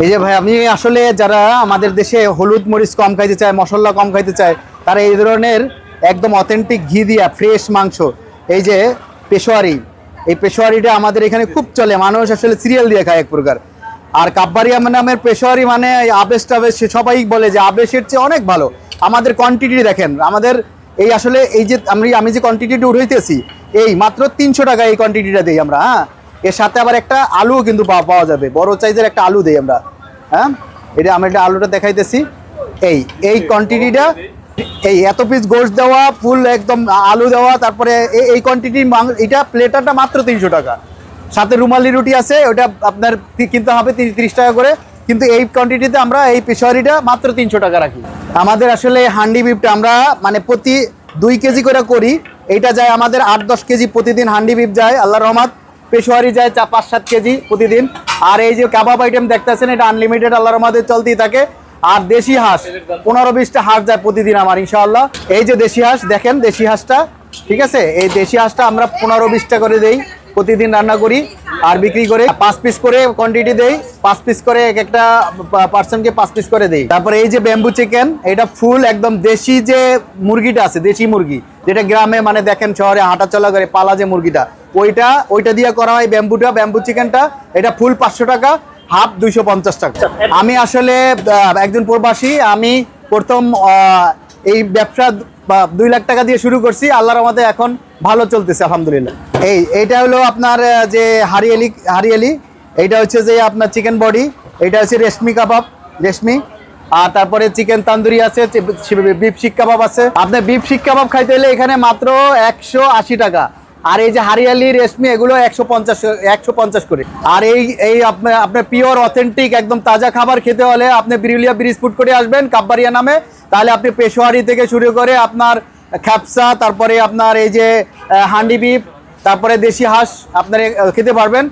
এই যে ভাই, আমি আসলে যারা আমাদের দেশে হলুদ মরিচ কম খাইতে চায়, মশলা কম খাইতে চায়, তারা এই ধরনের একদম অথেন্টিক ঘি দিয়া ফ্রেশ মাংস, এই যে পেশোয়ারি, এই পেশোয়ারিটা আমাদের এখানে খুব চলে। মানুষ আসলে সিরিয়াল দিয়ে খায় এক প্রকার। আর কাব্বারিয়া নামের পেশোয়ারি মানে আবেশ টাবেশ, সবাই বলে যে আবেশের চেয়ে অনেক ভালো। আমাদের কোয়ান্টিটি দেখেন, আমাদের এই আসলে এই যে আমি যে কোয়ান্টিটিটা উঠাইতেছি, এই মাত্র 300 টাকা এই কোয়ান্টিটিটা দিই আমরা। হ্যাঁ, এর সাথে আবার একটা আলুও কিন্তু পাওয়া যাবে, বড় সাইজের একটা আলু দেই আমরা। হ্যাঁ, এটা আমি একটা আলুটা দেখাইতেছি। এই এই কোয়ান্টিটিটা, এই এত পিস গোশত দেওয়া, ফুল একদম আলু দেওয়া, তারপরে এই কোয়ান্টিটি এটা প্লেটারটা মাত্র 300 টাকা। সাথে রুমালি রুটি আছে, ওটা আপনার কিনতে হবে 30 টাকা করে। কিন্তু এই কোয়ান্টিটিতে আমরা এই পেশোয়ারিটা মাত্র 300 টাকা রাখি। আমাদের আসলে হান্ডি বিফটা আমরা মানে প্রতি 2 কেজি করে করি। এইটা যায় আমাদের 8-10 কেজি প্রতিদিন হান্ডি বিফ যায়, আল্লাহর রহমত। পেশোয়ারি যায় 5-7 কেজি প্রতিদিন। আর এই যে কাবাব আইটেম দেখতেছেন, এটা আনলিমিটেড আল্লাহর রহমতে চলতেই থাকে। আর দেশি হাঁস 15-20টা হাঁস যায় প্রতিদিন আমার, ইনশাআল্লাহ। এই যে দেশি হাঁস দেখেন, দেশি হাঁসটা, ঠিক আছে, এই দেশি হাঁসটা আমরা 15-20টা করে দেই, প্রতিদিন রান্না করি আর বিক্রি করে। 5 পিস করে কোয়ান্টিটি দেই, 5 পিস করে এক একটা পার্সনকে 5 পিস করে দেই। তারপরে এই যে ব্যাম্বু চিকেন, এটা ফুল একদম দেশি যে মুরগিটা আছে, দেশি মুরগি যেটা গ্রামে মানে দেখেন শহরে হাঁটা চলা করে পালা যে মুরগিটা, ওইটা দিয়ে করা হয় ব্যাম্বু চিকেনটা। এটা ফুল 500 টাকা, হাফ 250 টাকা। আমি আসলে একজন প্রবাসী। আমি প্রথম এই ব্যবসা 2 লাখ টাকা দিয়ে শুরু করছি, আল্লাহর রহমতে এখন ভালো চলতেছে আলহামদুলিল্লাহ। এইটা হলো আপনার যে হারিয়ালি, এইটা হচ্ছে যে আপনার চিকেন বডি, এইটা হচ্ছে রেশমি কাবাব, রেশমি। আর তারপরে চিকেন তান্দুরি আছে, বিফ শিক কাবাব আছে। আপনার বিফ শিক কাবাব খাইতে হলে এখানে মাত্র 180 টাকা। আর এই যে হারিয়ালি, রেশমি, এগুলো 150 করে। আর এই আপনার পিওর অথেন্টিক একদম তাজা খাবার খেতে হলে আপনি বিরুলিয়া ব্রিজ ফুড করে আসবেন কাব্বারিয়া নামে। তাহলে আপনি পেশোয়ারি থেকে শুরু করে আপনার খ্যাপসা, তারপরে আপনার এই যে হান্ডি বিফ, তারপরে দেশি হাঁস আপনার খেতে পারবেন।